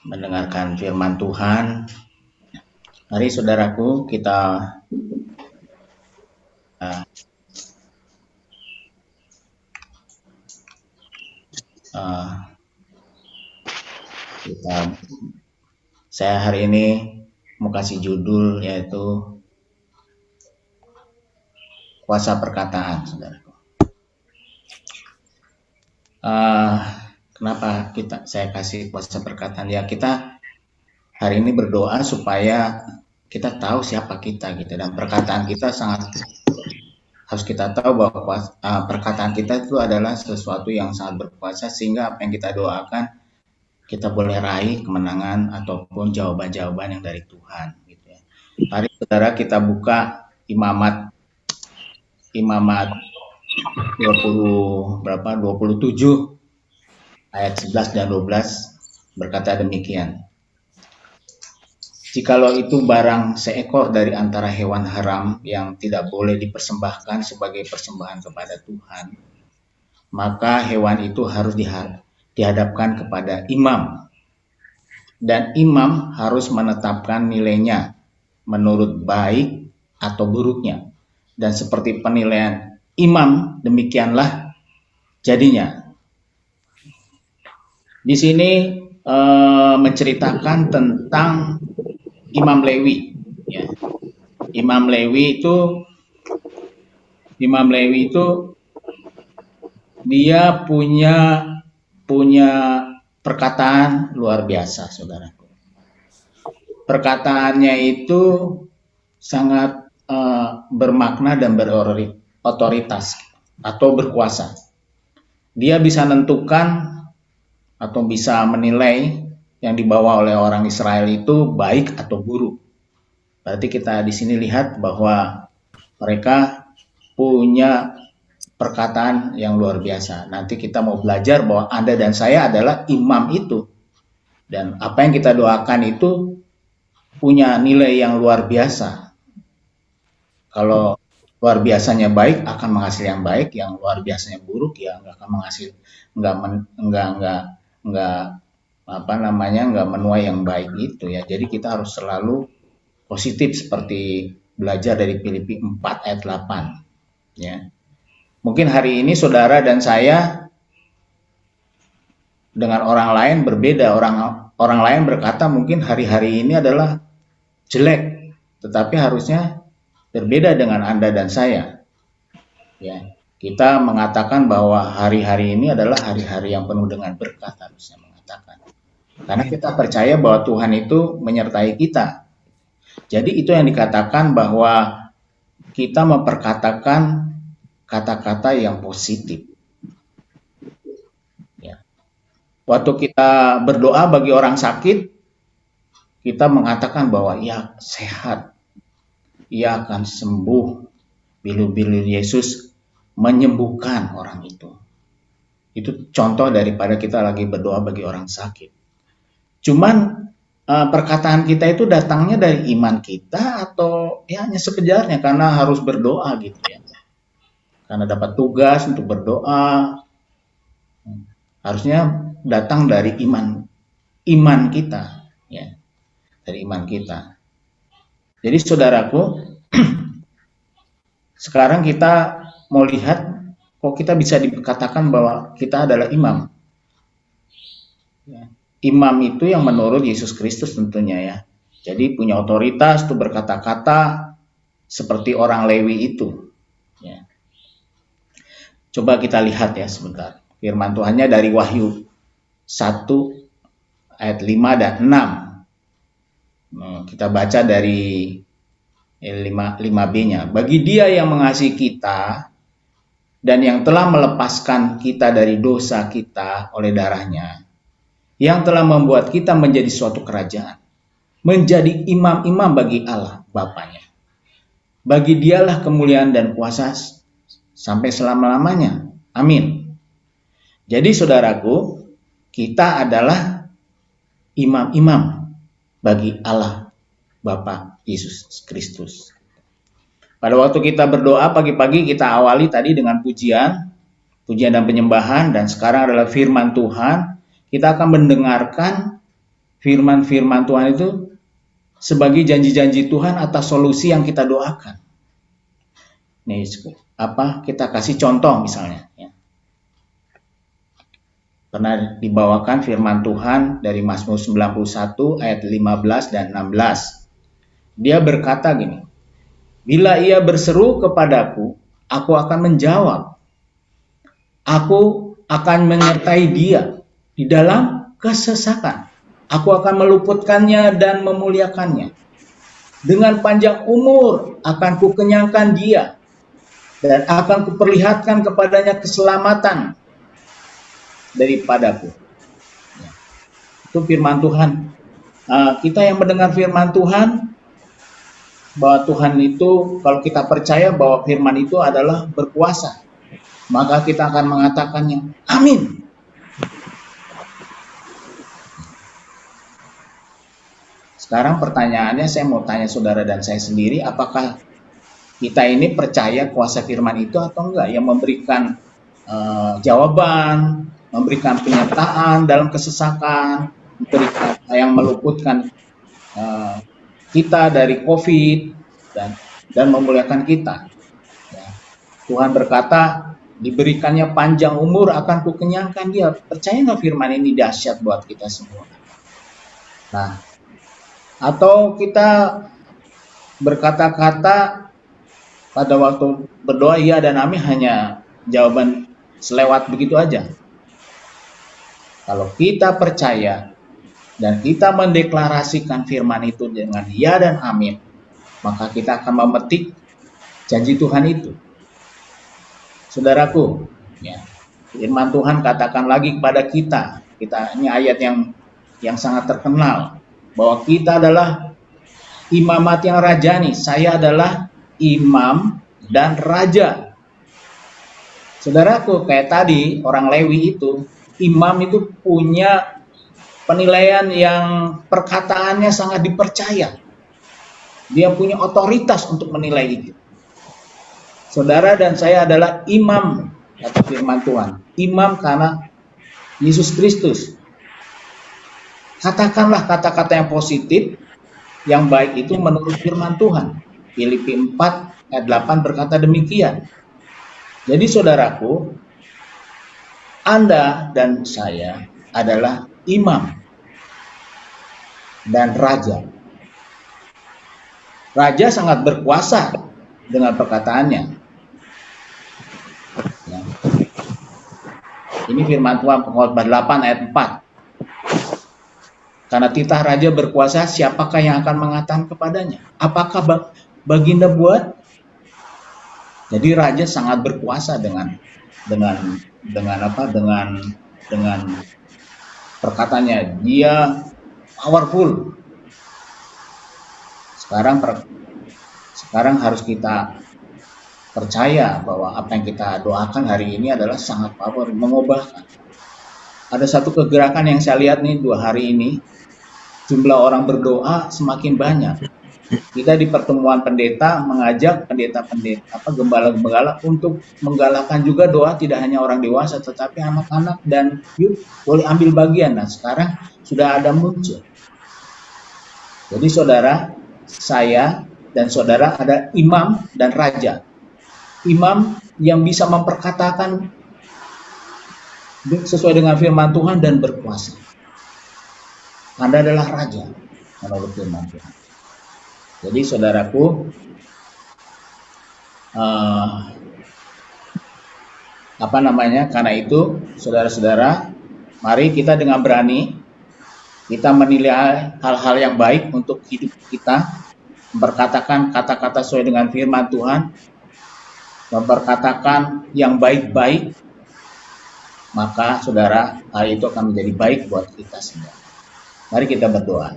mendengarkan firman Tuhan. Mari saudaraku kita uh, uh, saya hari ini mau kasih judul yaitu kuasa perkataan, saudaraku. Kenapa saya kasih kuasa perkataan? Ya, kita hari ini berdoa supaya kita tahu siapa kita gitu, dan perkataan kita harus kita tahu bahwa perkataan kita itu adalah sesuatu yang sangat berkuasa, sehingga apa yang kita doakan kita boleh raih kemenangan ataupun jawaban-jawaban yang dari Tuhan gitu ya. Mari saudara kita buka Imamat 27 ayat 11 dan 12 berkata demikian. Jikalau itu barang seekor dari antara hewan haram yang tidak boleh dipersembahkan sebagai persembahan kepada Tuhan, maka hewan itu harus dihadapkan kepada imam, dan imam harus menetapkan nilainya menurut baik atau buruknya, dan seperti penilaian imam demikianlah jadinya. Di sini menceritakan tentang Imam Lewi ya. Imam Lewi itu dia punya perkataan luar biasa, saudaraku. Perkataannya itu sangat bermakna dan berotoritas atau berkuasa. Dia bisa menentukan atau bisa menilai yang dibawa oleh orang Israel itu baik atau buruk. Berarti kita di sini lihat bahwa mereka punya perkataan yang luar biasa. Nanti kita mau belajar bahwa Anda dan saya adalah imam itu. Dan apa yang kita doakan itu punya nilai yang luar biasa. Kalau luar biasanya baik akan menghasilkan yang baik, yang luar biasanya buruk ya nggak akan menghasilkan, nggak menuai yang baik itu ya. Jadi kita harus selalu positif seperti belajar dari Filipi 4 ayat 8 ya. Mungkin hari ini saudara dan saya dengan orang lain berbeda. Orang lain berkata mungkin hari-hari ini adalah jelek, tetapi harusnya berbeda dengan Anda dan saya ya. Kita mengatakan bahwa hari-hari ini adalah hari-hari yang penuh dengan berkat, harusnya mengatakan. Karena kita percaya bahwa Tuhan itu menyertai kita. Jadi itu yang dikatakan bahwa kita memperkatakan kata-kata yang positif. Ya. Waktu kita berdoa bagi orang sakit, kita mengatakan bahwa ia sehat, ia akan sembuh. Bilu-bilu Yesus menyembuhkan orang itu. Itu contoh daripada kita lagi berdoa bagi orang sakit. Cuman perkataan kita itu datangnya dari iman kita atau ya hanya sekedarnya karena harus berdoa gitu ya. Karena dapat tugas untuk berdoa. Harusnya datang dari iman kita ya. Dari iman kita. Jadi saudaraku, sekarang kita mau lihat kok kita bisa dikatakan bahwa kita adalah imam. Ya. Imam itu yang menurut Yesus Kristus tentunya ya. Jadi punya otoritas untuk berkata-kata seperti orang Lewi itu. Ya. Coba kita lihat ya sebentar. Firman Tuhannya dari Wahyu 1 ayat 5 dan 6. Kita baca dari 5b-nya. Bagi Dia yang mengasihi kita dan yang telah melepaskan kita dari dosa kita oleh darahnya, yang telah membuat kita menjadi suatu kerajaan, menjadi imam-imam bagi Allah Bapanya. Bagi Dialah kemuliaan dan kuasa sampai selama-lamanya. Amin. Jadi saudaraku, kita adalah imam-imam bagi Allah Bapa Yesus Kristus. Pada waktu kita berdoa pagi-pagi, kita awali tadi dengan pujian dan penyembahan, dan sekarang adalah firman Tuhan. Kita akan mendengarkan firman-firman Tuhan itu sebagai janji-janji Tuhan atas solusi yang kita doakan. Nih, kita kasih contoh misalnya. Ya. Pernah dibawakan firman Tuhan dari Mazmur 91 ayat 15 dan 16. Dia berkata gini, bila ia berseru kepadaku, aku akan menjawab. Aku akan menyertai dia di dalam kesesakan. Aku akan meluputkannya dan memuliakannya. Dengan panjang umur akan kukenyangkan dia dan akan kuperlihatkan kepadanya keselamatan daripadaku. Ya. Itu firman Tuhan. Kita yang mendengar firman Tuhan, bahwa Tuhan itu, kalau kita percaya bahwa firman itu adalah berkuasa, maka kita akan mengatakannya, amin. Sekarang pertanyaannya, saya mau tanya saudara dan saya sendiri, apakah kita ini percaya kuasa firman itu atau enggak, yang memberikan jawaban, memberikan penyataan dalam kesesakan, memberikan yang meluputkan kita dari COVID dan memuliakan kita. Ya. Tuhan berkata, diberikannya panjang umur akan kukenyangkan dia. Percaya nggak firman ini dahsyat buat kita semua? Nah, atau kita berkata-kata pada waktu berdoa iya dan amin hanya jawaban selewat begitu aja. Kalau kita percaya dan kita mendeklarasikan firman itu dengan ya dan amin, maka kita akan memetik janji Tuhan itu. Saudaraku, ya, firman Tuhan katakan lagi kepada kita ini ayat yang sangat terkenal, bahwa kita adalah imamat yang rajani. Saya adalah imam dan raja. Saudaraku, kayak tadi orang Lewi itu, imam itu punya penilaian yang perkataannya sangat dipercaya. Dia punya otoritas untuk menilai itu. Saudara dan saya adalah imam, kata firman Tuhan. Imam karena Yesus Kristus. Katakanlah kata-kata yang positif, yang baik itu menurut firman Tuhan. Filipi 4 ayat 8 berkata demikian. Jadi saudaraku, Anda dan saya adalah imam dan raja. Raja sangat berkuasa dengan perkataannya. Ya. Ini firman Tuhan Pengkhotbah 8 ayat 4. Karena titah raja berkuasa, siapakah yang akan mengatakan kepadanya? Apakah baginda buat? Jadi raja sangat berkuasa dengan perkataannya. Dia powerful. Sekarang harus kita percaya bahwa apa yang kita doakan hari ini adalah sangat power, mengubahkan. Ada satu kegerakan yang saya lihat nih 2 hari ini, jumlah orang berdoa semakin banyak. Kita di pertemuan pendeta mengajak gembala-gembala untuk menggalakkan juga doa tidak hanya orang dewasa tetapi anak-anak dan youth boleh ambil bagian. Nah, sekarang sudah ada muncul. Jadi saudara, saya dan saudara ada imam dan raja. Imam yang bisa memperkatakan sesuai dengan firman Tuhan dan berkuasa. Anda adalah raja menurut firman Tuhan. Jadi saudaraku, karena itu saudara-saudara, mari kita dengan berani kita menilai hal-hal yang baik untuk hidup kita, memperkatakan kata-kata sesuai dengan firman Tuhan, memperkatakan yang baik-baik, maka saudara, hal itu akan menjadi baik buat kita semua. Mari kita berdoa.